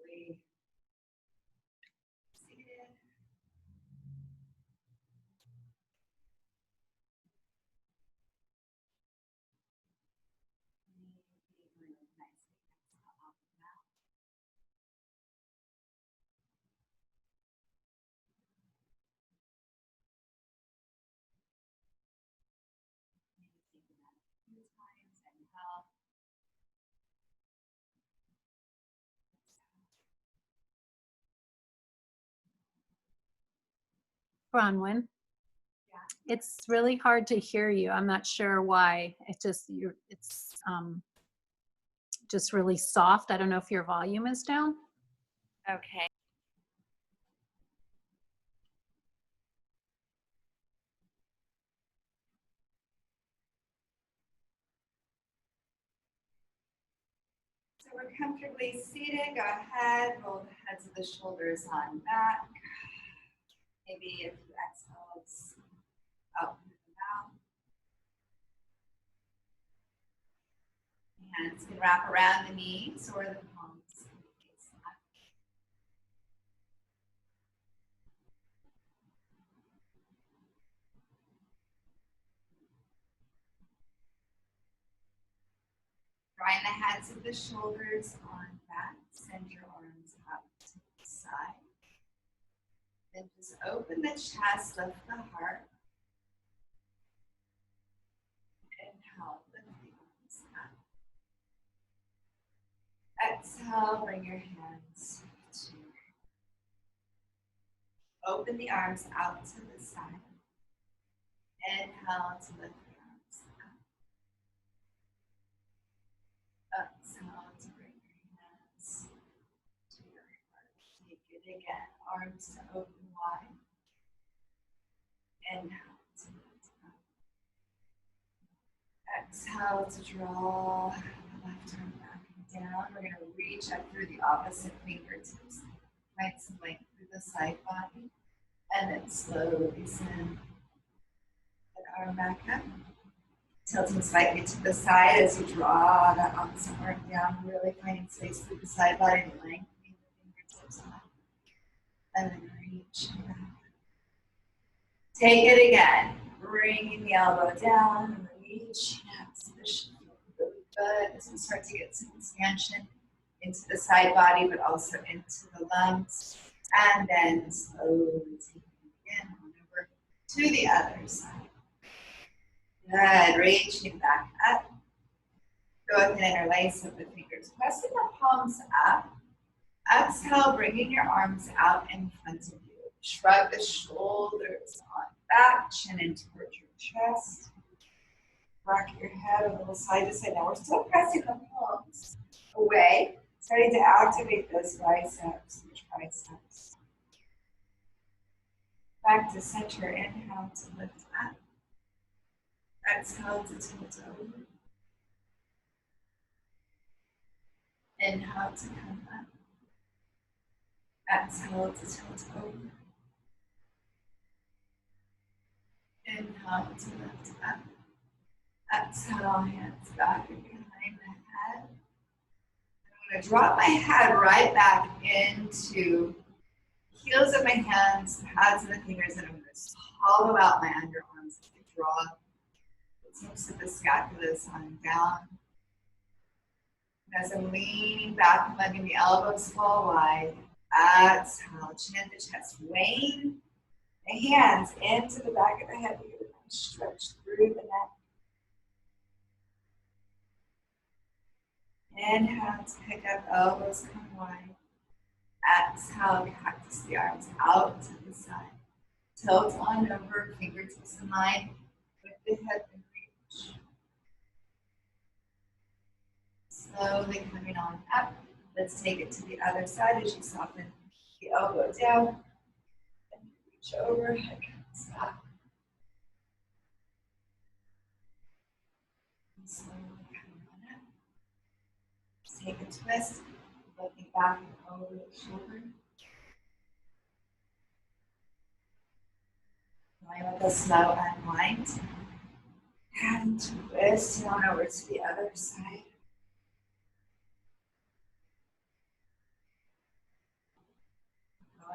comfortably seated. Bronwyn, it's really hard to hear you. I'm not sure why. It's just really soft. I don't know if your volume is down. Okay. So we're comfortably seated. Go ahead, roll the heads of the shoulders on back. Maybe a few exhales out through the mouth. Hands can wrap around the knees or the palms. Drawing the heads of the shoulders on back. Send your arms up to the side. Then just open the chest, lift the heart. Inhale, lift the arms up. Exhale, bring your hands to open the arms out to the side. Inhale to lift the arms up. Exhale to bring your hands to your heart. Take it again. Arms to open wide. Inhale to lift up. Exhale to draw the left arm back and down. We're going to reach up through the opposite fingertips. Find some length through the side body. And then slowly send the arm back up. Tilting slightly to the side as you draw that opposite arm down. Really finding space through the side body and lengthening the fingertips up. And then reach back. Take it again. Bringing the elbow down and reaching up to the shoulder. Really good as we start to get some expansion into the side body, but also into the lungs. And then slowly take it again on over to the other side. Good. Reaching back up. Go ahead and interlace of the fingers. Pressing the palms up. Exhale, bringing your arms out in front of you. Shrug the shoulders on back, chin in towards your chest. Rock your head a little side to side. Now we're still pressing the palms away, starting to activate those biceps and triceps. Back to center. Inhale to lift up. Exhale to tilt over. Inhale to come up. Exhale to tilt over. Inhale to lift up. Exhale, hands back and behind the head. I'm going to drop my head right back into heels of my hands, pads of the fingers, and I'm going to hollow out my underarms as I draw the tips of the scapulas on down. And as I'm leaning back and letting the elbows fall wide, exhale, chin to chest, weighing the hands into the back of the head. You're going to stretch through the neck. Inhale to pick up, elbows come wide. Exhale, cactus the arms out to the side. Tilt on over, fingertips in line with the head and reach. Slowly coming on up. Let's take it to the other side as you soften the elbow down. And reach over, head comes back. And slowly come on up. Take a twist, looking back and over the shoulder. Going with a slow unwind. And twist on over to the other side.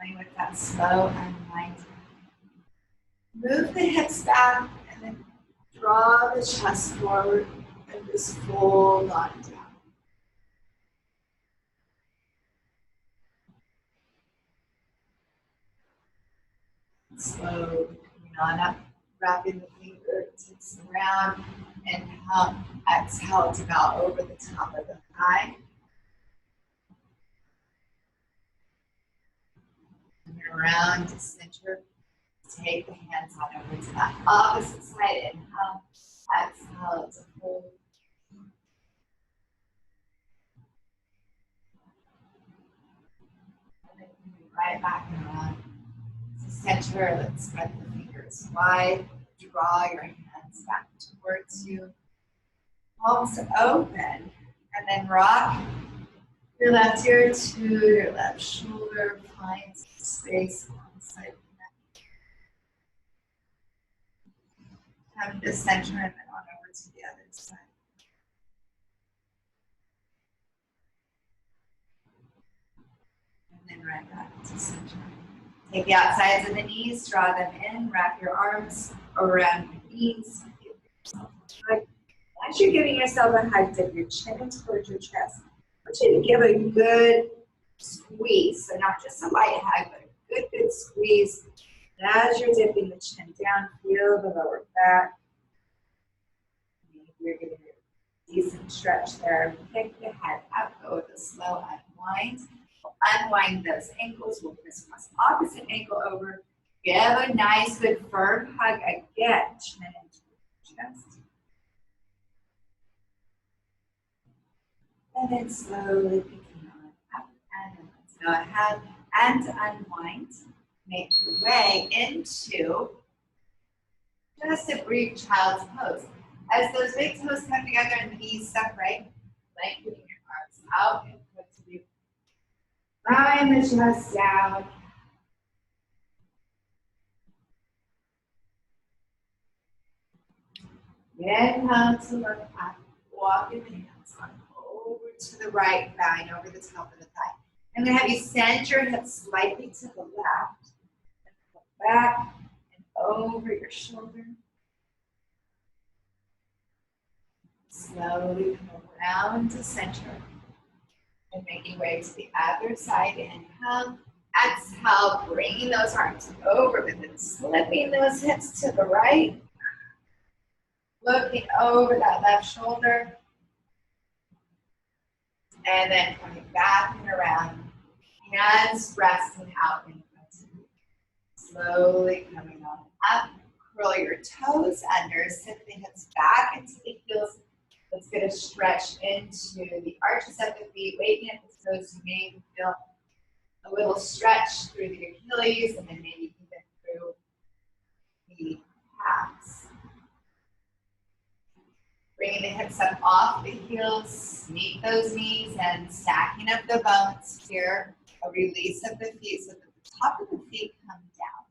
going with that slow unwind. Move the hips back and then draw the chest forward and just fold on down. Slowly coming on up, wrapping the fingertips around. Inhale, exhale to bow over the top of the thigh. And around to center. Take the hands on over to that opposite side. Inhale, exhale to hold. And then move right back and around to center. Let's spread the fingers wide. Draw your hands back towards you. Palms open. And then rock your left ear to your left shoulder. Find space on the side of the neck. Come to center and then on over to the other side. And then right back to center. Take the outsides of the knees, draw them in, wrap your arms around your knees. Give yourself a hug. As you're giving yourself a hug, dip your chin towards your chest. I want you to give a good squeeze. So not just a light hug, but a good squeeze. And as you're dipping the chin down, feel the lower back. Maybe you're getting a decent stretch there. Pick the head up, go with a slow unwind. Unwind those ankles. We'll crisscross opposite ankle over. Give a nice, good, firm hug again. Chin into the chest. And then slowly picking on up. And then let's go ahead and unwind. Make your way into just a brief child's pose. As those big toes come together and the knees separate, lengthening your arms out and put to the line the chest down. Inhale to look up, walking the hands on over to the right, bowing over the top of the thigh. I'm going to have you send your hips slightly to the left, and come back and over your shoulder. Slowly come around to center. And making way to the other side. Inhale, exhale, bringing those arms over, but then slipping those hips to the right. Looking over that left shoulder. And then coming back and around. Hands resting out in front of you. Slowly coming on up. Curl your toes under, sit the hips back into the heels. Let's get a stretch into the arches of the feet, waiting at the toes. You may feel a little stretch through the Achilles and then maybe even through the calves. Bringing the hips up off the heels, meet those knees and stacking up the bones here. A release of the feet so that the top of the feet come down.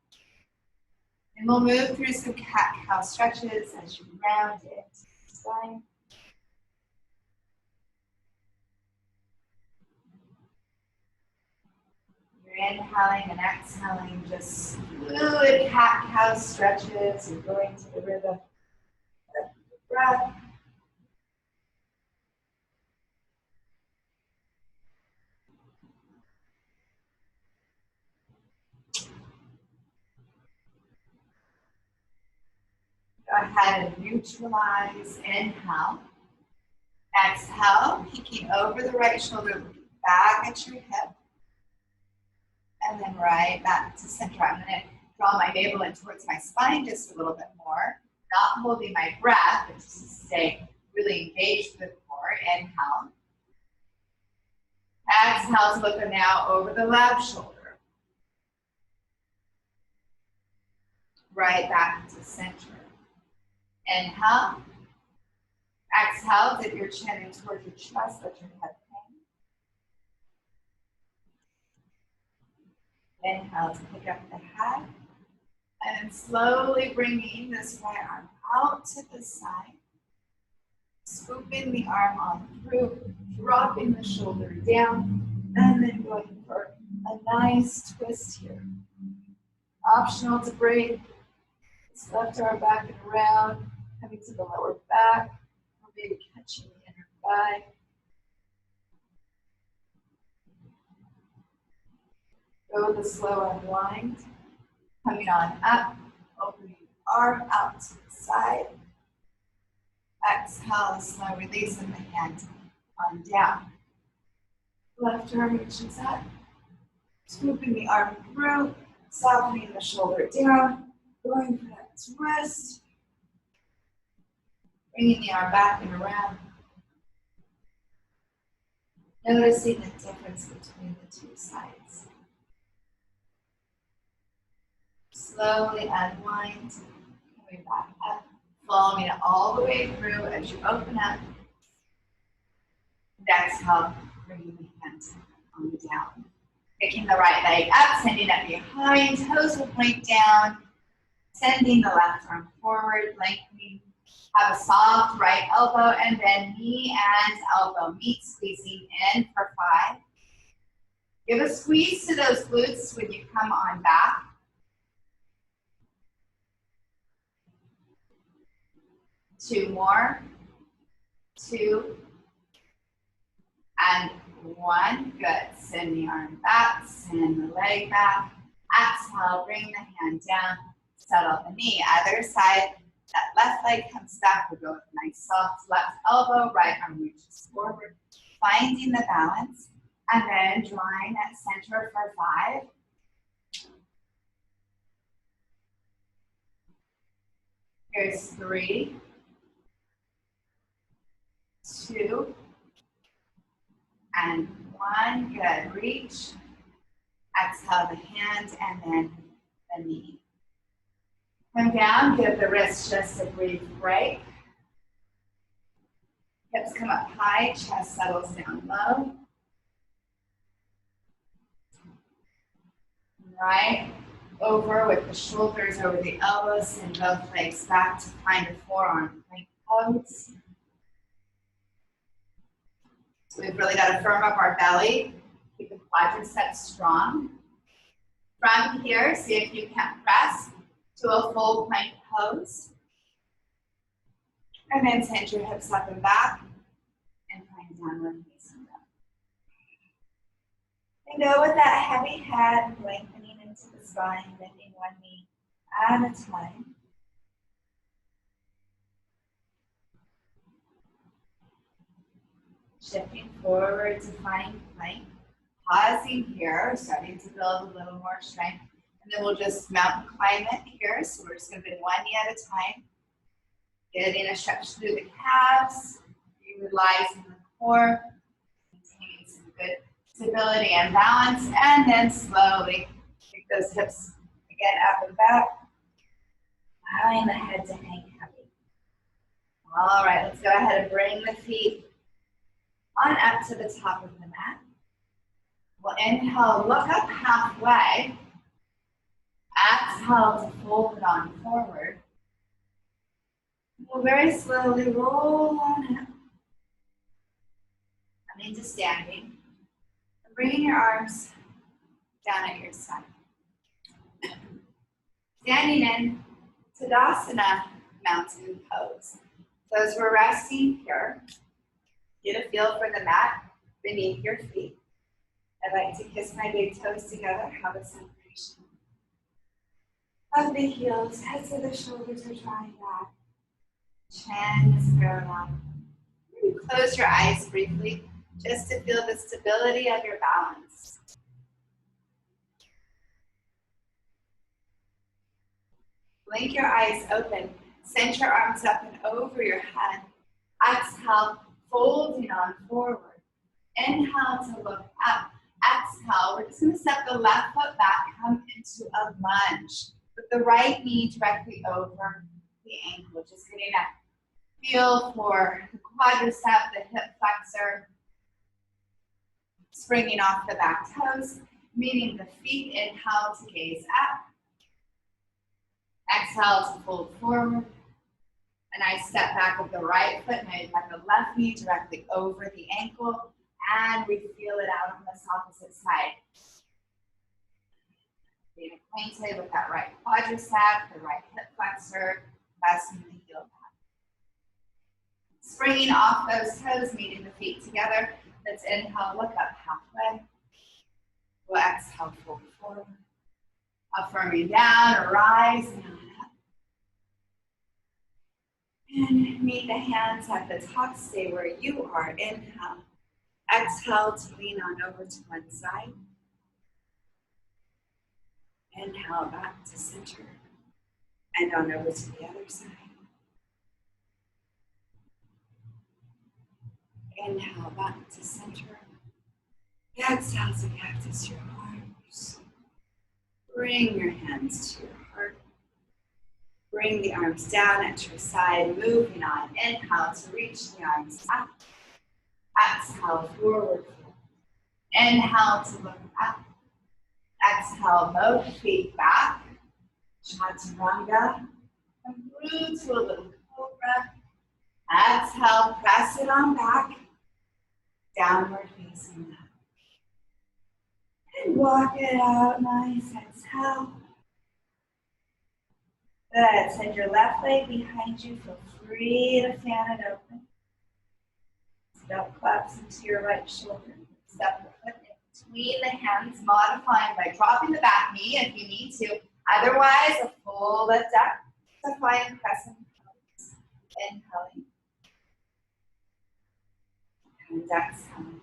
And we'll move through some cat-cow stretches as you round it. Spine. You're inhaling and exhaling, just fluid cat-cow stretches. You're going to the rhythm of the breath. Go ahead and neutralize. Inhale. Exhale, peeking over the right shoulder, looking back at your hip. And then right back to center. I'm going to draw my navel in towards my spine just a little bit more. Not holding my breath, but just to stay really engaged with the core. Inhale. Exhale to look now over the left shoulder. Right back to center. Inhale. Exhale, dip your chin in towards your chest, let your head hang. Inhale to pick up the head. And then slowly bringing this right arm out to the side. Scooping the arm on through, dropping the shoulder down, and then going for a nice twist here. Optional to bring this left arm back and around, coming to the lower back, or maybe catching the inner thigh. Go with a slow unwind. Coming on up, opening the arm out to the side. Exhale, slow release, and the hand on down. Left arm reaches up, swooping the arm through, softening the shoulder down, going for that twist. Bringing the arm back and around. Noticing the difference between the two sides. Slowly unwind, coming back up, following it all the way through as you open up. And exhale, bringing the hand on down. Picking the right leg up, sending it behind, toes will point down, sending the left arm forward, lengthening. Have a soft right elbow, and then knee and elbow meet, squeezing in for 5. Give a squeeze to those glutes when you come on back. 2 more, 2, and 1. Good. Send the arm back, send the leg back. Exhale, bring the hand down, settle the knee. Other side, that left leg comes back. We'll go with a nice soft left elbow, right arm reaches forward, finding the balance, and then drawing at center for 5. Here's 3, 2, and 1. Good. Reach. Exhale the hand and then the knee. Come down, give the wrist just a brief break. Hips come up high, chest settles down low. Right over with the shoulders over the elbows and both legs back to find a forearm plank pose. So we've really got to firm up our belly, keep the quadriceps strong. From here, see if you can press to a full plank pose. And then send your hips up and back and find downward facing dog. And go with that heavy head, lengthening into the spine, bending one knee at a time. Shifting forward to find plank. Pausing here, starting to build a little more strength. And then we'll just mountain climb it here. So we're just going to bend one knee at a time. Getting a stretch through the calves. Utilizing the core. Maintaining some good stability and balance. And then slowly take those hips again up and back. Allowing the head to hang heavy. All right, let's go ahead and bring the feet on up to the top of the mat. We'll inhale, look up halfway. Exhale to fold it on forward. We'll very slowly roll on up. Coming to standing. And bringing your arms down at your side. Standing in Tadasana mountain pose. So as we're resting here, get a feel for the mat beneath your feet. I'd like to kiss my big toes together, have a separation of the heels, heads of the shoulders are drawing back. Chin is parallel. Maybe close your eyes briefly, just to feel the stability of your balance. Blink your eyes open, send your arms up and over your head. Exhale, folding on forward. Inhale to look up. Exhale, we're just going to step the left foot back, come into a lunge with the right knee directly over the ankle. Just getting a feel for the quadricep, the hip flexor, springing off the back toes, meeting the feet. Inhale to gaze up. Exhale to fold forward. And I step back with the right foot and I have the left knee directly over the ankle. And we feel it out on this opposite side. Being acquainted with that right quadricep, the right hip flexor, pressing the heel back. Springing off those toes, meeting the feet together. Let's inhale, look up halfway. We'll exhale, fold forward. Affirming down, rising on up. And meet the hands at the top, stay where you are. Inhale. Exhale to lean on over to one side. Inhale back to center. And on over to the other side. Inhale back to center. Exhale to cactus your arms. Bring your hands to your heart. Bring the arms down at your side, moving on. Inhale to reach the arms up. Exhale, forward fold. Inhale to look up. Exhale, both feet back. Chaturanga. And through to a little cobra. Exhale, press it on back. Downward facing dog. And walk it out, nice. Exhale. Good. Send your left leg behind you. Feel free to fan it open. Step collapse into your right shoulder. Step the foot in between the hands, modifying by dropping the back knee if you need to. Otherwise, a full lift up to find crescent pose. Inhaling. And exhaling.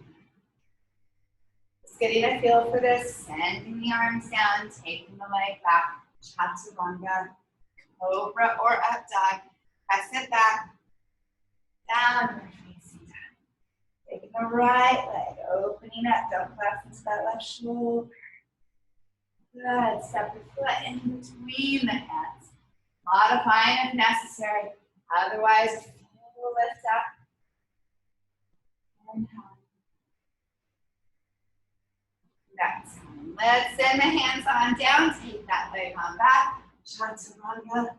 Just getting a feel for this. Sending the arms down, taking the leg back. Chaturanga. Cobra or up dog. Press it back. Downward facing dog. Taking the right leg, opening up. Don't collapse into that left shoulder. Good. Step the foot in between the hands. Modifying if necessary. Otherwise, full lift up. Inhale. Exhale. Let's send the hands on down. Take that leg on back. Chaturanga.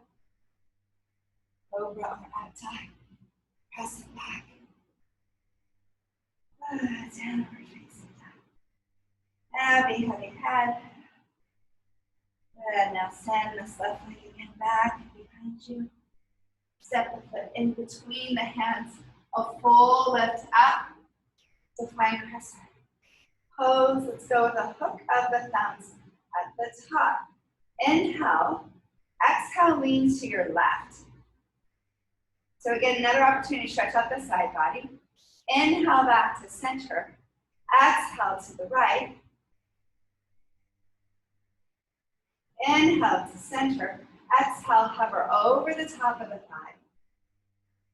Cobra or up dog. Press it back. Downward facing dog. Heavy, heavy head. Good. Now send this left leg again back behind you. Step the foot in between the hands. A full lift up to find crescent pose. Let's go with a hook of the thumbs at the top. Inhale. Exhale, lean to your left. So again, another opportunity to stretch out the side body. Inhale back to center. Exhale to the right. Inhale to center. Exhale, hover over the top of the thigh.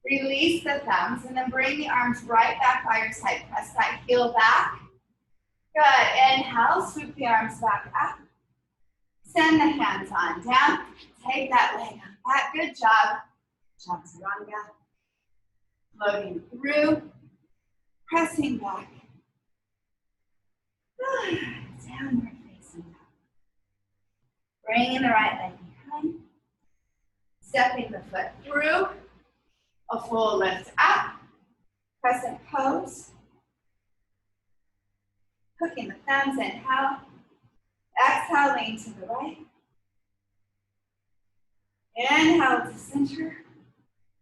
Release the thumbs and then bring the arms right back by your side. Press that heel back. Good. Inhale, swoop the arms back up. Send the hands on down. Take that leg on back. Good job. Chaturanga. Floating through. Pressing back. Downward facing dog. Bringing the right leg behind. Stepping the foot through. A full lift up. Crescent pose. Hooking the thumbs. Inhale. Exhale, lean to the right. Inhale to center.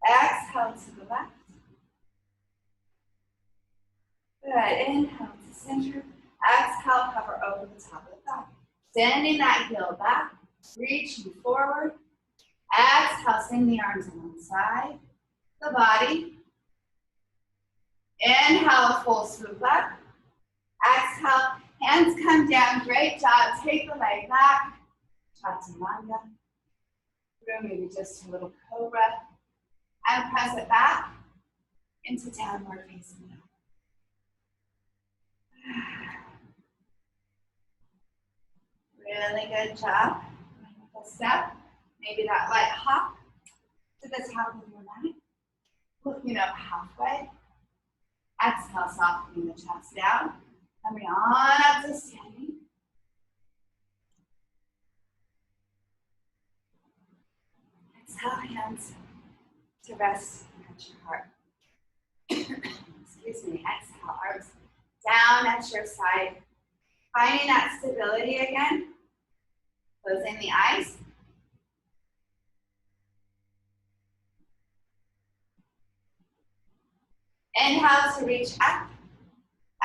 Exhale to the left. Good. Inhale to center. Exhale, hover over the top of the thigh. Sending that heel back. Reaching forward. Exhale, send the arms alongside the body. Inhale, full swoop up. Exhale, hands come down. Great job. Take the leg back. Chaturanga. Through maybe just a little cobra. And press it back into downward facing dog. Really good job. Wonderful step. Maybe that light hop to the top of your mat. Looking up halfway. Exhale, softening the chest down. Coming on up to standing. Exhale, hands to rest at your heart. Excuse me. Exhale, arms down at your side. Finding that stability again. Closing the eyes. Inhale to reach up.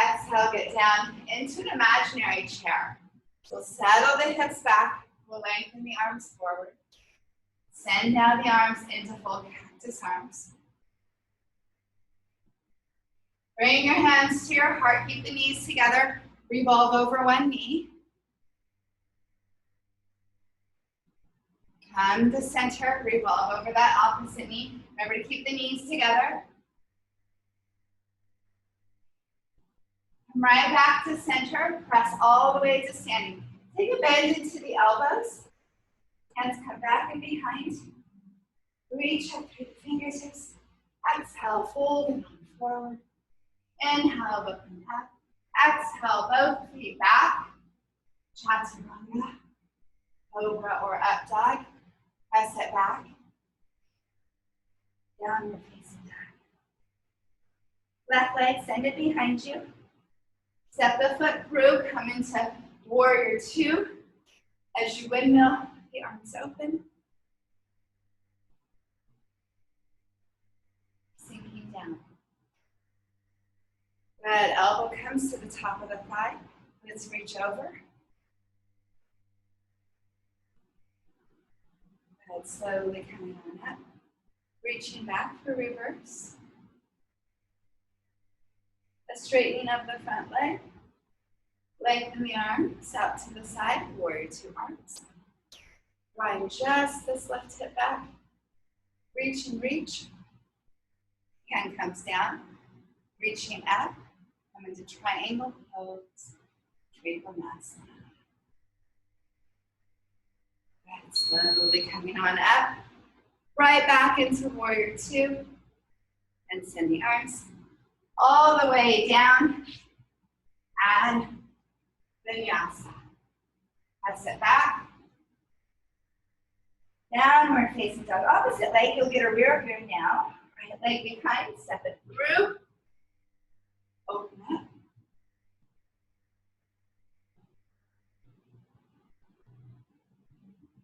Exhale, get down into an imaginary chair. So settle the hips back. We'll lengthen the arms forward. Send now the arms into full cactus arms. Bring your hands to your heart. Keep the knees together. Revolve over one knee. Come to center. Revolve over that opposite knee. Remember to keep the knees together. Come right back to center. Press all the way to standing. Take a bend into the elbows. Hands come back and behind. Reach up through the fingertips. Exhale, fold and come forward. Inhale, looking up. Exhale, both feet back. Chaturanga. Cobra or up dog. Press it back. Downward facing dog. Left leg, send it behind you. Step the foot through, come into warrior two. As you windmill, the arms open. Sinking down. Good, elbow comes to the top of the thigh. Let's reach over. Good, slowly coming on up. Reaching back for reverse. A straightening of the front leg. Lengthen the arms out to the side, warrior two arms. Widen just this left hip back. Reach and reach. Hand comes down. Reaching up. Come into triangle pose. Trikonasana. Good. Slowly coming on up. Right back into warrior two. And send the arms all the way down. And vinyasa. Press it back. Downward facing dog. Opposite leg, you'll get a rear view now. Right leg behind, step it through. Open up.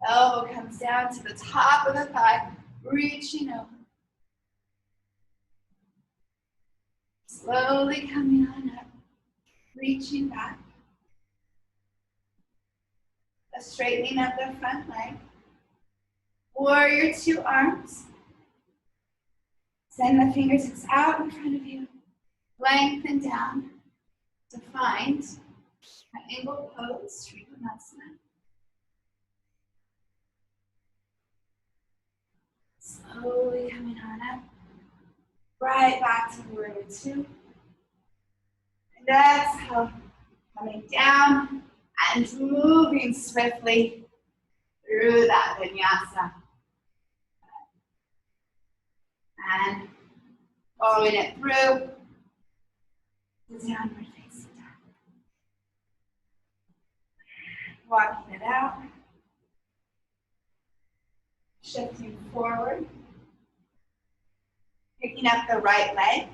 Elbow comes down to the top of the thigh, reaching over. Slowly coming on up, reaching back. A straightening of the front leg. Warrior two arms. Send the fingertips out in front of you. Lengthen down to find an angle pose, Trikonasana. Slowly coming on up. Right back to warrior two. And exhale, coming down and moving swiftly through that vinyasa. And following it through the downward facing dog. Walking it out. Shifting forward. Picking up the right leg.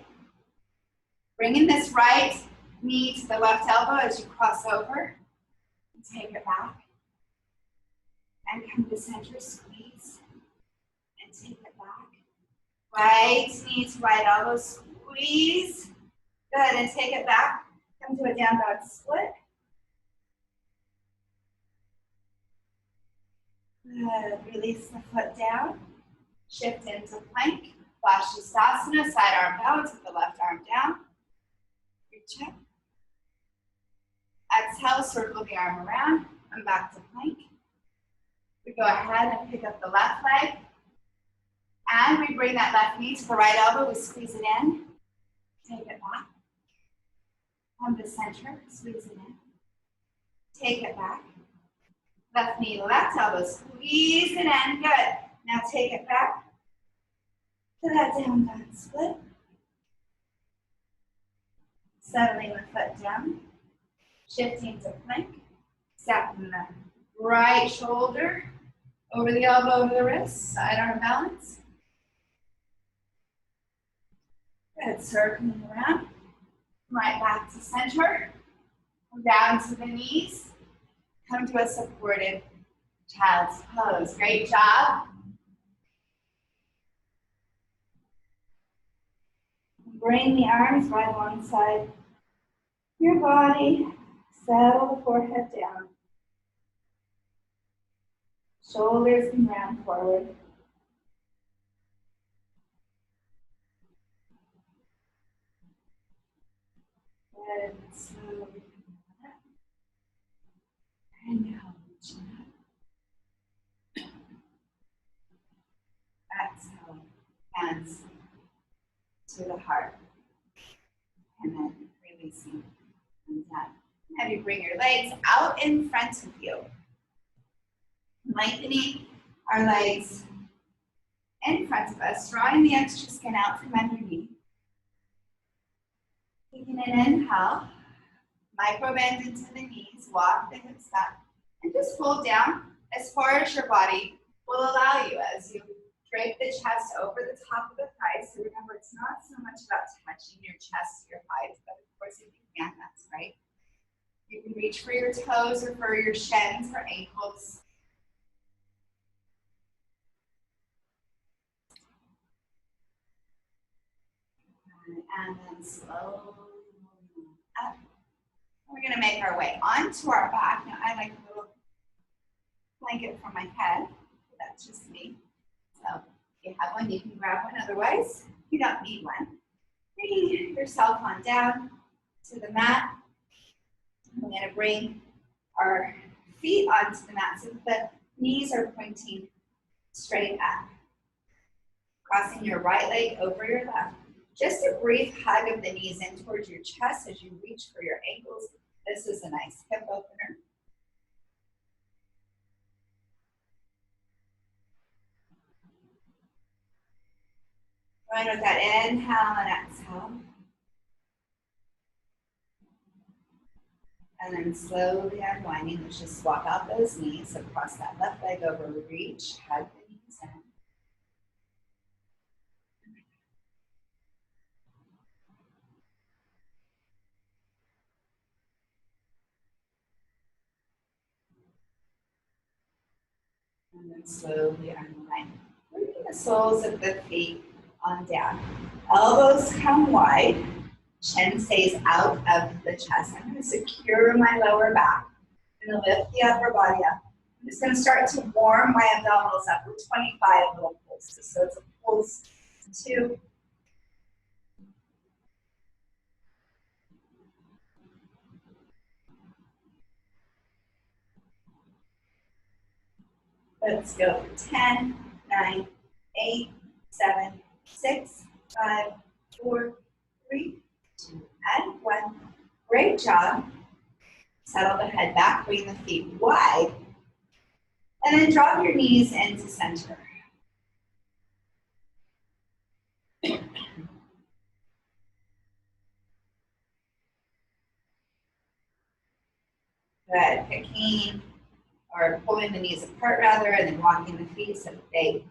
Bringing this right knee to the left elbow as you cross over. And take it back. And come to center, squeeze. And take it back. Right knee to right elbow, squeeze. Good, and take it back. Come to a down dog split. Good, release the foot down. Shift into plank. Vashisthasana, side arm down to the left arm down. Reach up. Exhale, circle the arm around and back to plank. We go ahead and pick up the left leg. And we bring that left knee to the right elbow. We squeeze it in. Take it back. Come to center, squeeze it in. Take it back. Left knee to left elbow, squeeze it in. Good. Now take it back to that down dog split. Settling the foot down. Shifting to plank. Stepping the right shoulder over the elbow, over the wrist. Side arm balance. Good. Circling around. Right back to center. Down to the knees. Come to a supported Child's pose. Great job. Bring the arms right alongside your body. Settle the forehead down. Shoulders can round forward. Good. Slowly. And now chin up. Exhale. Hands to the heart. And then releasing. And down. Have you bring your legs out in front of you. Lengthening our legs in front of us, drawing the extra skin out from underneath. Taking an inhale, micro bend into the knees, walk the hips back, and just fold down as far as your body will allow you as you drape the chest over the top of the thighs. So remember, it's not so much about touching your chest, your thighs, but of course if you can, that's right. You can reach for your toes or for your shins or ankles. And then slowly moving up. We're going to make our way onto our back. Now, I like a little blanket for my head. That's just me. So if you have one, you can grab one. Otherwise, you don't need one. Bring yourself on down to the mat. We're going to bring our feet onto the mat so that the knees are pointing straight up. Crossing your right leg over your left. Just a brief hug of the knees in towards your chest as you reach for your ankles. This is a nice hip opener. Going with that inhale and exhale. And then slowly unwinding. Let's just swap out those knees. So cross that left leg over, reach, hug the knees in. And then slowly unwind. Bringing the soles of the feet on down. Elbows come wide. Chin stays out of the chest. I'm going to secure my lower back. I'm going to lift the upper body up. I'm just going to start to warm my abdominals up with 25 little pulses. So it's a pulse 2. Let's go for 10, 9, 8, 7, 6, 5, 4, 3, 2, and 1. Great job. Settle the head back, bring the feet wide. And then drop your knees into center. Good. Picking or pulling the knees apart rather, and then walking the feet so that they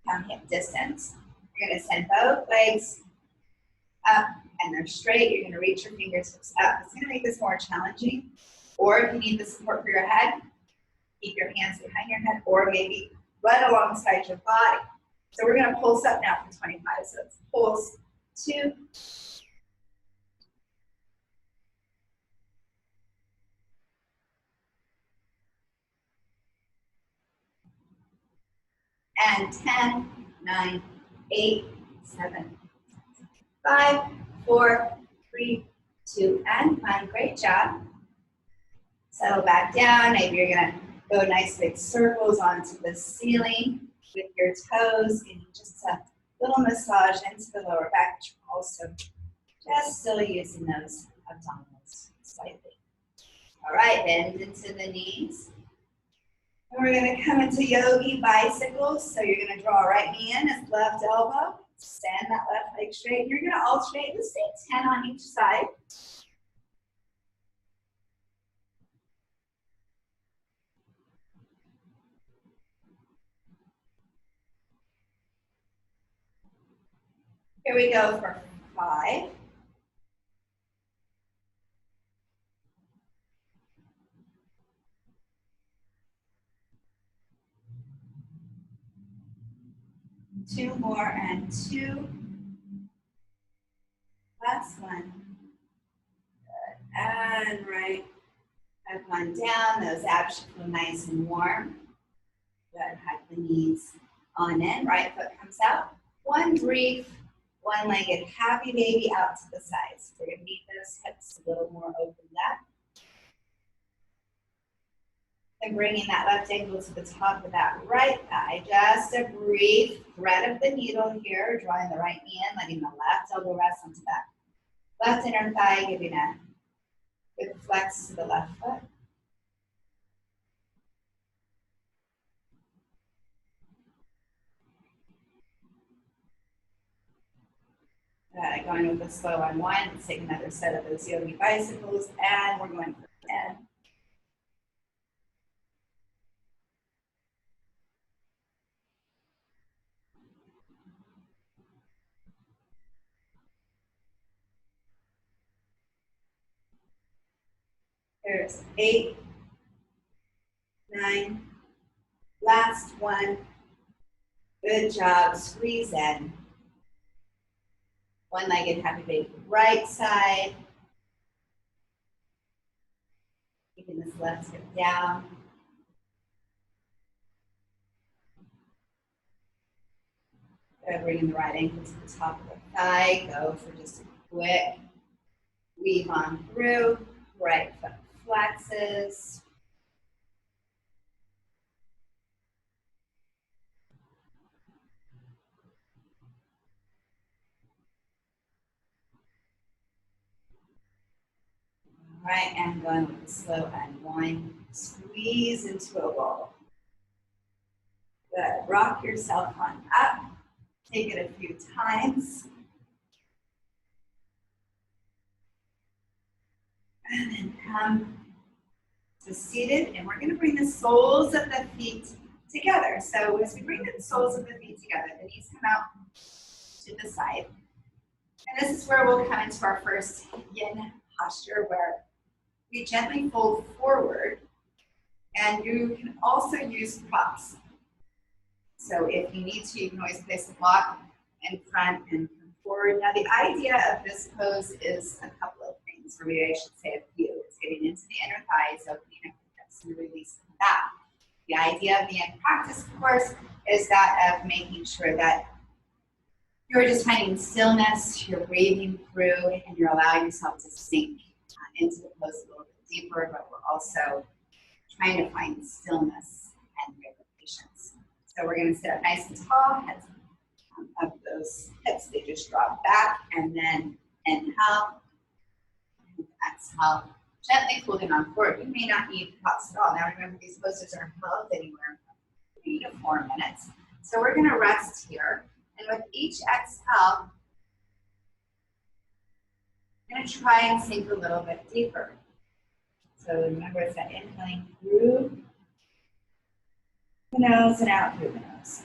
come hip distance. You're going to send both legs up and they're straight. You're going to reach your fingertips up. It's going to make this more challenging. Or if you need the support for your head, keep your hands behind your head or maybe right alongside your body. So we're going to pulse up now for 25. So it's pulse 2. And 10, 9, 8, 7, 5, 4, 3, 2, and 1. Great job. Settle back down. Maybe you're going to go nice big circles onto the ceiling with your toes, and just a little massage into the lower back. Also, just still using those abdominals slightly. All right, bend into the knees. And we're going to come into yogi bicycles. So you're going to draw right knee in as left elbow. Stand that left leg straight. You're going to alternate. Let's say 10 on each side. Here we go for 5. Two more and two. Last one. Good. And right. I've gone down. Those abs should feel nice and warm. Good. Hug the knees on in. Right foot comes out. One brief, one-legged happy baby out to the sides. We're going to meet those hips a little more open left. And bringing that left ankle to the top of that right thigh. Just a brief thread of the needle here, drawing the right knee in, letting the left elbow rest onto that left inner thigh, giving a good flex to the left foot. Going with the slow unwind. Let's take another set of those yogi bicycles, and we're going for 10. There's 8, 9, last one. Good job, squeeze in. One-legged happy baby, right side. Keeping this left hip down. Bringing the right ankle to the top of the thigh. Go for just a quick weave on through. Right foot flexes. All right, and going with the slow unwind. Squeeze into a roll. Good. Rock yourself on up. Take it a few times. And then come to seated, and we're going to bring the soles of the feet together. So as we bring the soles of the feet together, the knees come out to the side. And this is where we'll come into our first yin posture, where we gently fold forward, and you can also use props. So if you need to, you can always place the block in front and come forward. Now the idea of this pose is a couple of things, or maybe I should say a few. It's getting into the inner thighs, opening up the hips, and releasing the back. The idea of the yin practice, of course, is that of making sure that you're just finding stillness, you're breathing through, and you're allowing yourself to sink into the pose a little bit deeper, but we're also trying to find stillness and patience. So we're going to sit up nice and tall, heads up those hips, they just drop back, and then inhale, and exhale, gently folding on forward. You may not need props at all. Now remember, these poses are held anywhere from 3 to 4 minutes. So we're going to rest here, and with each exhale, I'm going to try and sink a little bit deeper. So remember, it's that inhaling through the nose and out through the nose.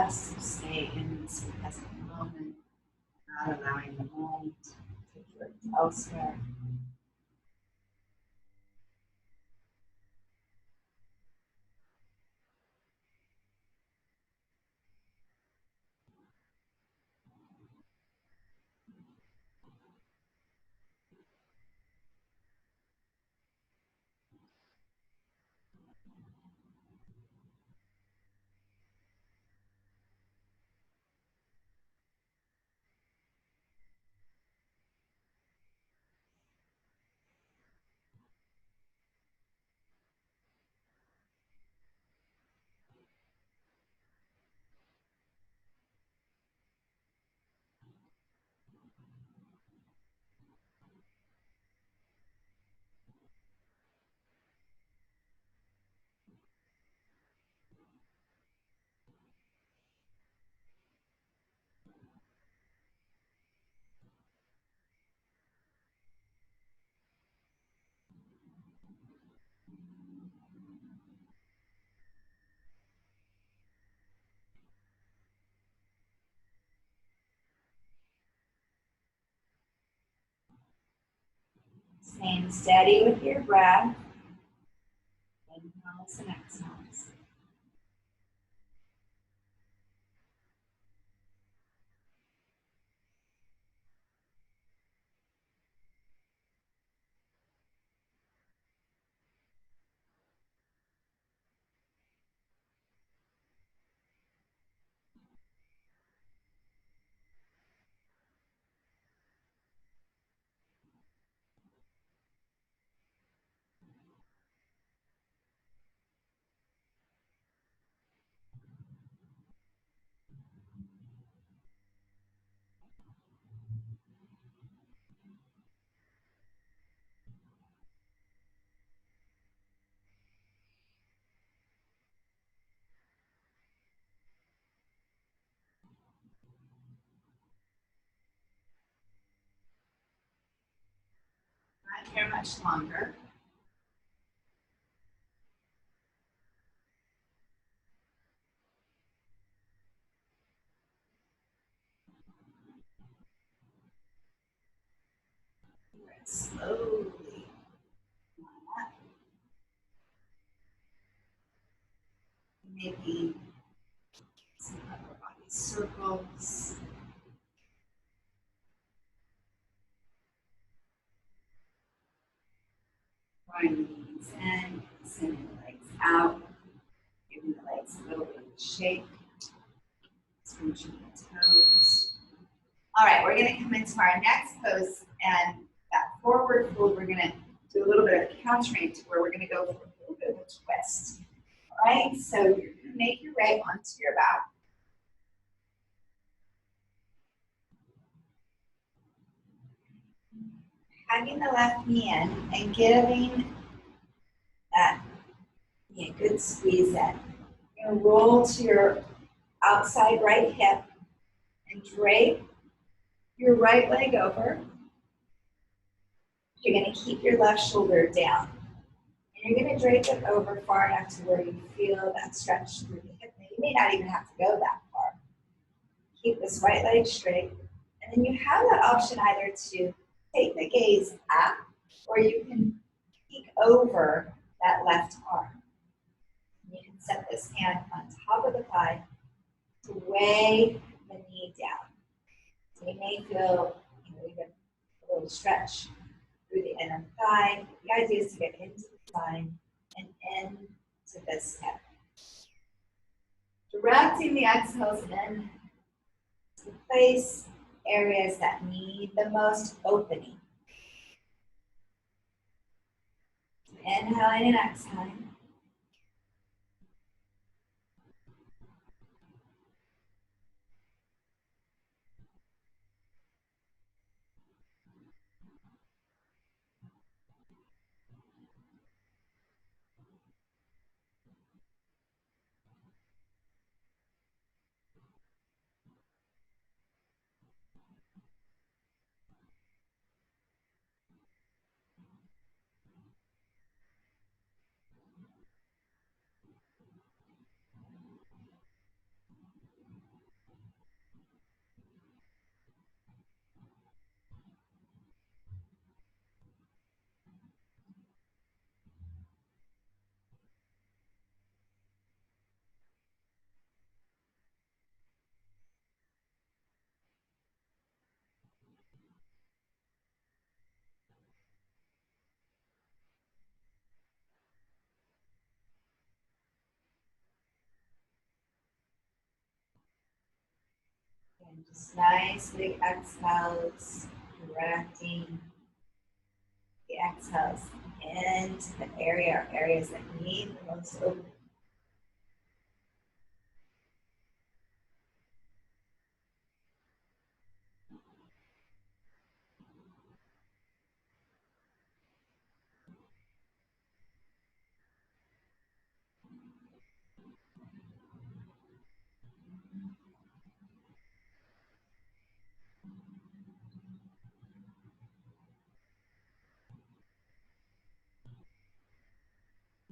Just stay in this present moment, not allowing the mind to drift elsewhere. Staying steady with your breath. Inhales and exhales. Not here much longer. Slowly. Maybe some upper body circles. Drawing the knees in, sending the legs out, giving the legs a little bit of a shake. Scrunching the toes. All right, we're going to come into our next pose, and that forward fold, we're going to do a little bit of countering to where we're going to go for a little bit of a twist. All right, so you're going to make your way onto your back. Hugging the left knee in and giving that knee a good squeeze in. You're going to roll to your outside right hip and drape your right leg over. You're going to keep your left shoulder down. And you're going to drape it over far enough to where you feel that stretch through the hip. Now, you may not even have to go that far. Keep this right leg straight. And then you have that option either to take the gaze up, or you can peek over that left arm. You can set this hand on top of the thigh to weigh the knee down. So you may feel, even a little stretch through the inner thigh. The idea is to get into the spine and into this hip. Directing the exhales in to place areas that need the most opening. Inhaling and exhaling. And just nice big exhales, directing the exhales into the areas that need the most opening.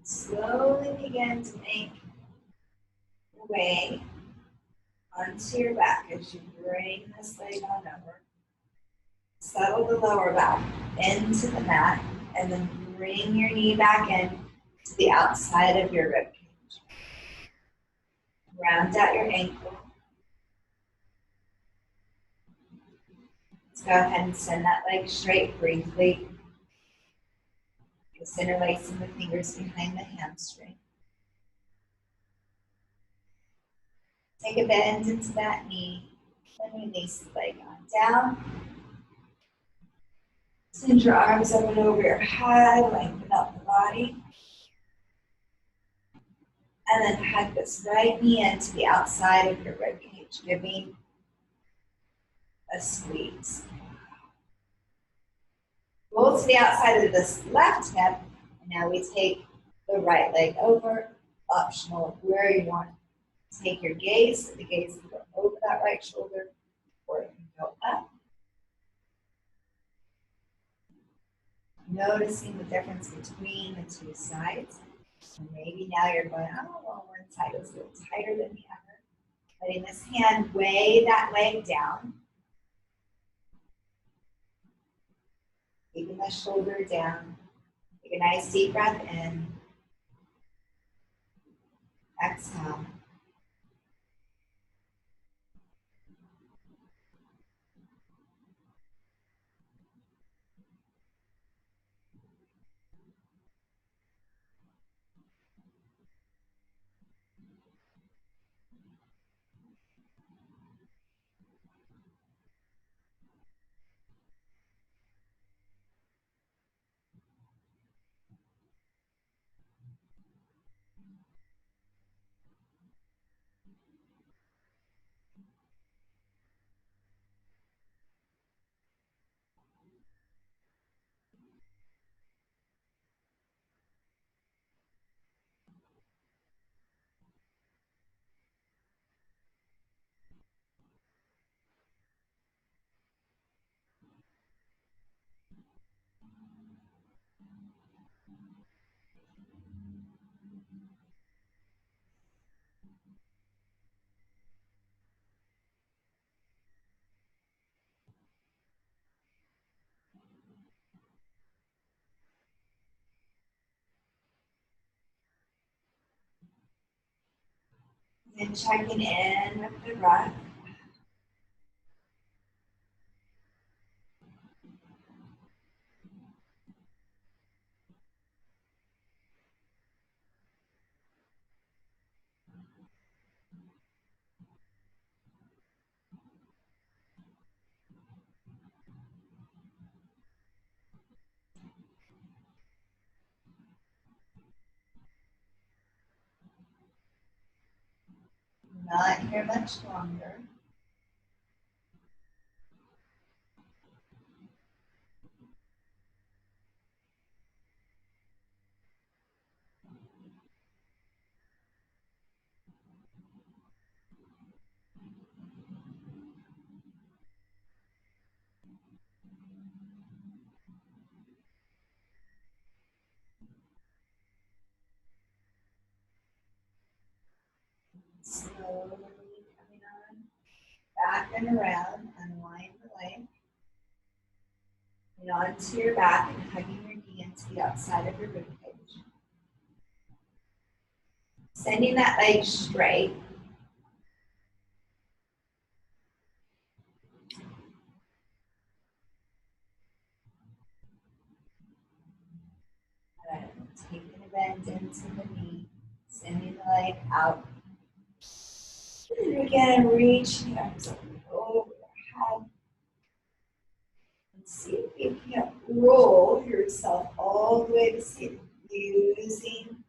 Slowly begin to make your way onto your back as you bring this leg on over. Settle the lower back into the mat. and then bring your knee back in to the outside of your rib cage. Round out your ankle. Let's go ahead and send that leg straight briefly. Just interlacing the fingers behind the hamstring. Take a bend into that knee, and release the leg on down. Send your arms up and over your head, lengthen up the body. And then hug this right knee into the outside of your rib cage, giving a squeeze. Roll to the outside of this left hip, and now we take the right leg over, optional where you want to take your gaze. The gaze can go over that right shoulder, or it can go up. Noticing the difference between the two sides. So maybe now you're going, oh, well, one side is a little tighter than the other. Letting this hand weigh that leg down. Keeping the shoulder down. Take a nice deep breath in. Exhale. And checking in with the breath. Not here much longer. Slowly coming on, back and around, unwind the leg. And onto your back and hugging your knee into the outside of your ribcage. Sending that leg straight. Good. Taking a bend into the knee, sending the leg out. And again, reach the arms up and over your head. And see if you can roll yourself all the way to seated, using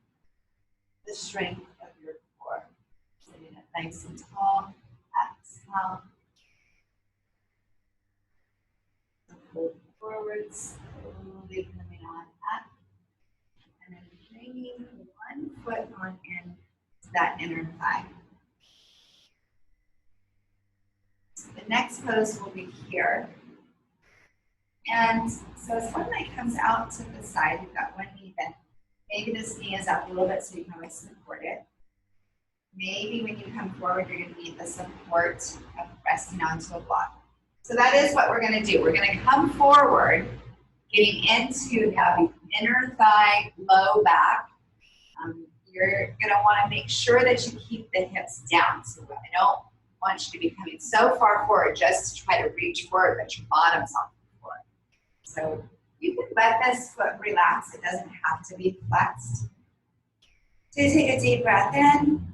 the strength of your core. Sitting up nice and tall. Exhale. Hold forwards, slowly coming on up. And then bringing one foot on in to that inner thigh. So the next pose will be here. And so as one leg comes out to the side, you've got one knee bent. Maybe this knee is up a little bit so you can always support it. Maybe when you come forward, you're going to need the support of resting onto a block. So that is what we're going to do. We're going to come forward, getting into, now inner thigh, low back. You're going to want to make sure that you keep the hips down. So I don't want you to be coming so far forward just to try to reach forward, but your bottom's on the floor. So you can let this foot relax. It doesn't have to be flexed. So you take a deep breath in.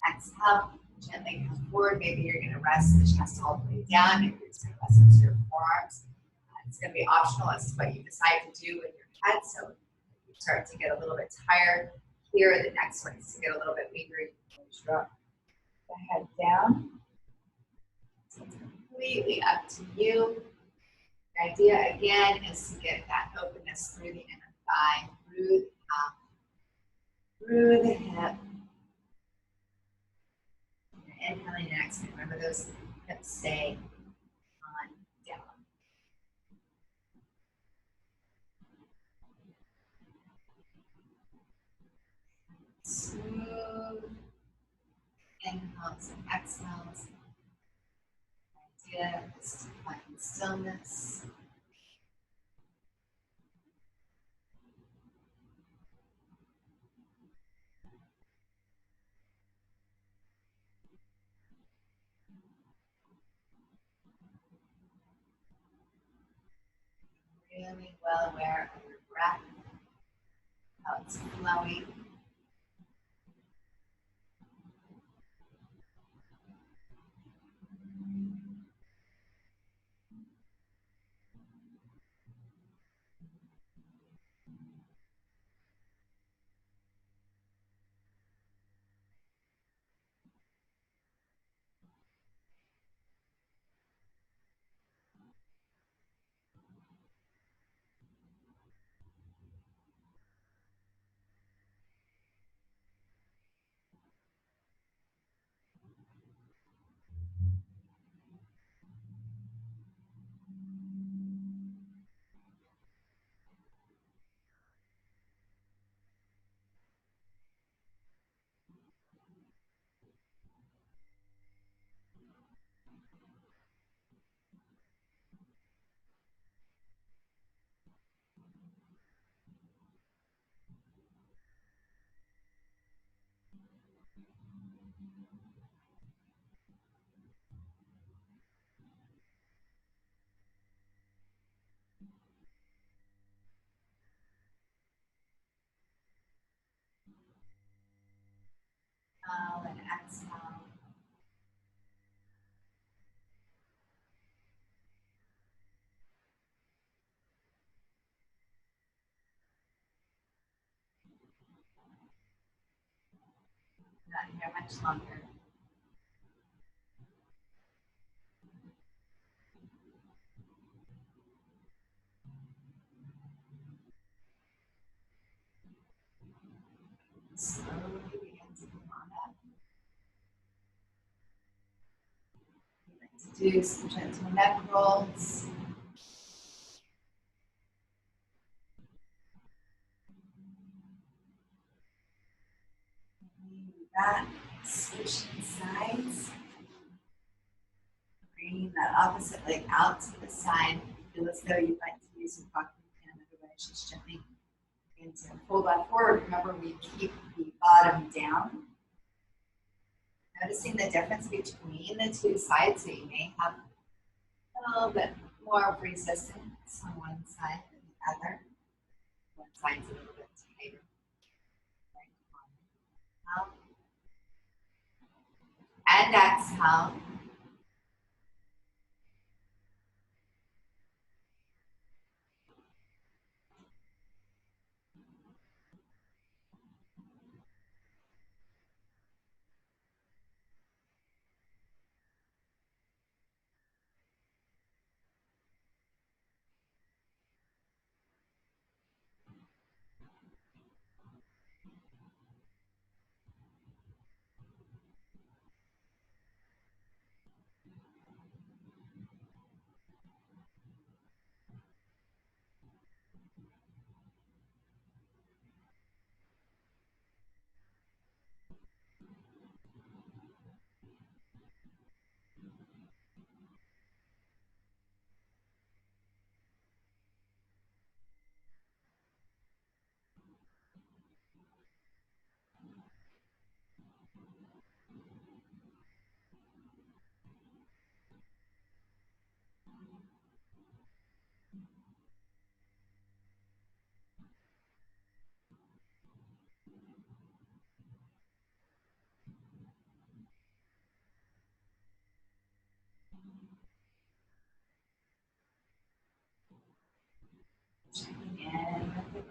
Exhale. Gently come forward. Maybe you're going to rest the chest all the way down. Maybe you're just going to rest into your forearms. It's going to be optional as to what you decide to do with your head. So if you start to get a little bit tired here, the next one is to get a little bit weaker. You can drop the head down. So it's completely up to you. The idea again is to get that openness through the inner thigh, through the calf, through the hip. Inhaling and exhaling. Remember those hips stay on down. Smooth inhales and exhales. The idea is to find stillness. Really well aware of your breath, how it's flowing. Inhale and exhale. Not here much longer. Slowly begin to come on up. We like to do some gentle neck rolls. Lean back, switching sides. Bringing that opposite leg out to the side. Feel as though you'd like to use your pocket hand, otherwise just gently begin to pull that forward. Remember, we keep the bottom down. Noticing the difference between the two sides, so you may have a little bit more of resistance on one side than the other. One side's a little bit tighter. And exhale.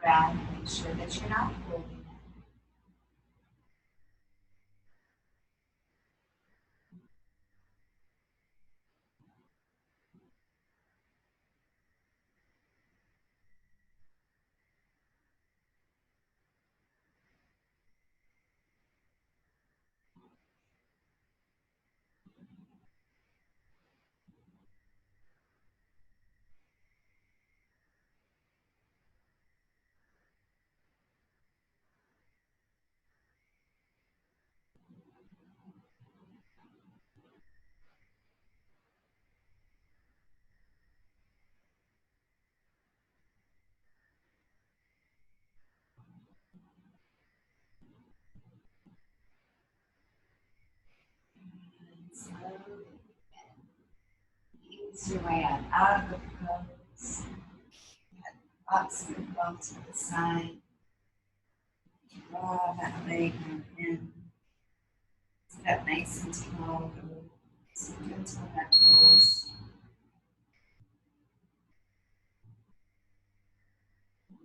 breath. Make sure that you're not holding it. And slowly ease your way out of the pose. Box your bum to the side. Draw that leg in. Sit up nice and tall. So gentle that pose.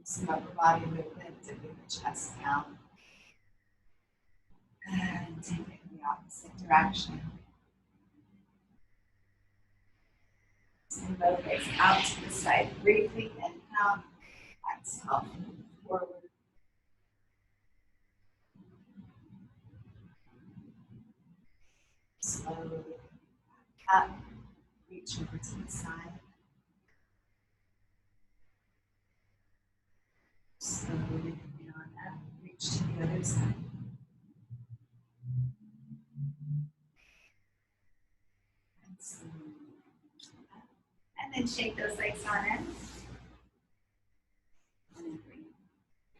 Some upper body movement to bring the chest down. And take it in the opposite direction. Send both legs out to the side briefly. Inhale. Exhale. Forward. Slowly up. Reach over to the side. Slowly beyond that. Reach to the other side. And slowly up. And then shake those legs on in. And then bring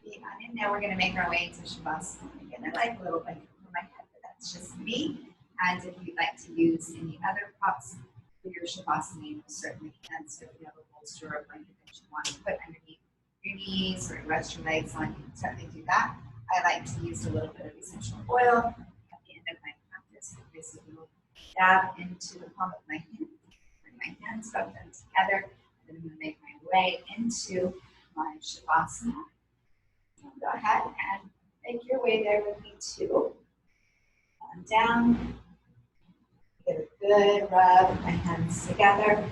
feet on in. Now we're going to make our way into Shavasana. Again, I like a little blanket over my head, but that's just me. And if you'd like to use any other props for your Shavasana, you certainly can. So if you have a bolster or a blanket that you want to put underneath your knees or rest your legs on, you can certainly do that. I like to use a little bit of essential oil at the end of my practice. This is a little dab into the palm of my hand. Bring my hands, rub them together. Then I'm going to make my way into my Shavasana. Go ahead and make your way there with me too. And down. Get a good rub of my hands together.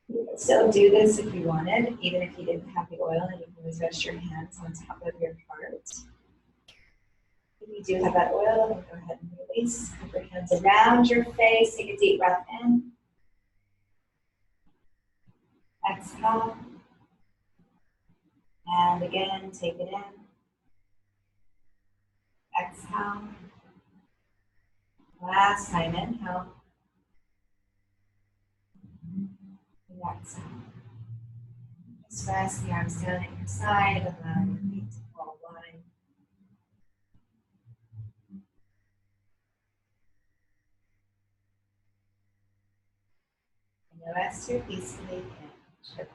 You can still do this if you wanted, even if you didn't have the oil, and you can always rest your hands on top of your heart. If you do have that oil, then go ahead and release. Put your hands around your face. Take a deep breath in. Exhale. And again, take it in. Exhale. Last time, inhale. And exhale. Just rest the arms down at your side, allow your feet to fall wide. And now rest here peacefully in Shavasana.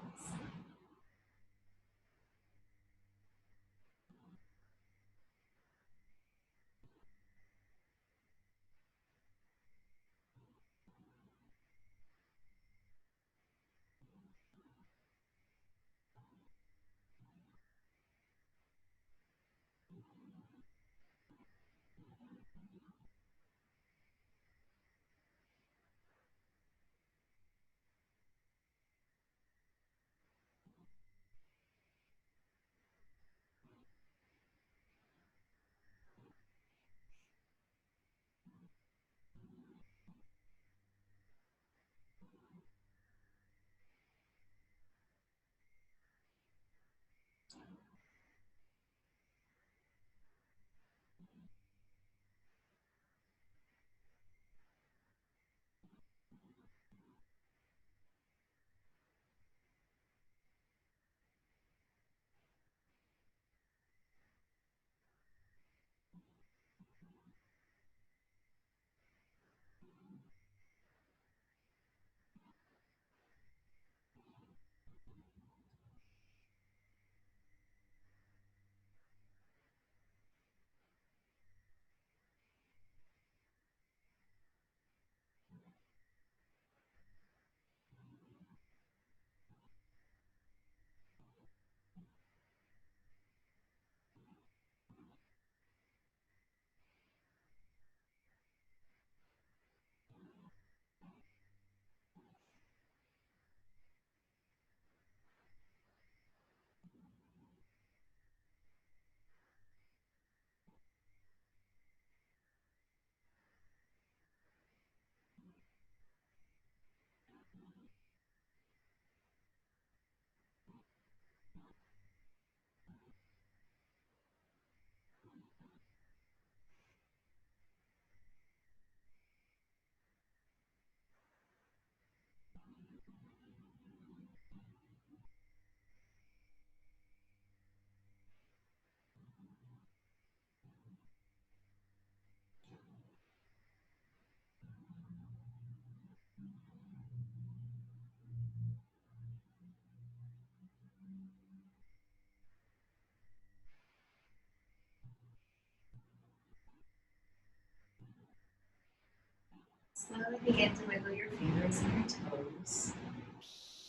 Slowly begin to wiggle your fingers and your toes,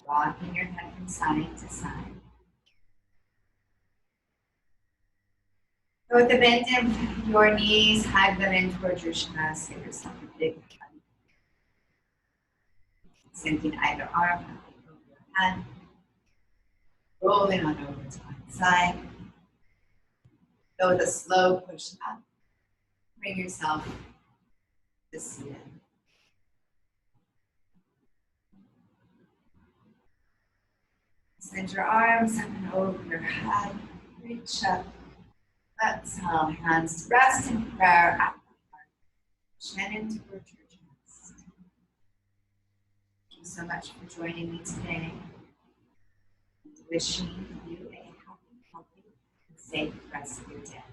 rocking your head from side to side. With the bend in your knees, hug them in towards your chest. Give yourself a big hug. Sending either arm up over your head. Rolling on over to one side. Go with a slow push up. Bring yourself to seated. Send your arms up and over your head. Reach up. Exhale, hands to rest in prayer at the heart. Chin in towards your chest. Thank you so much for joining me today. Wishing you a happy, healthy, and safe rest of your day.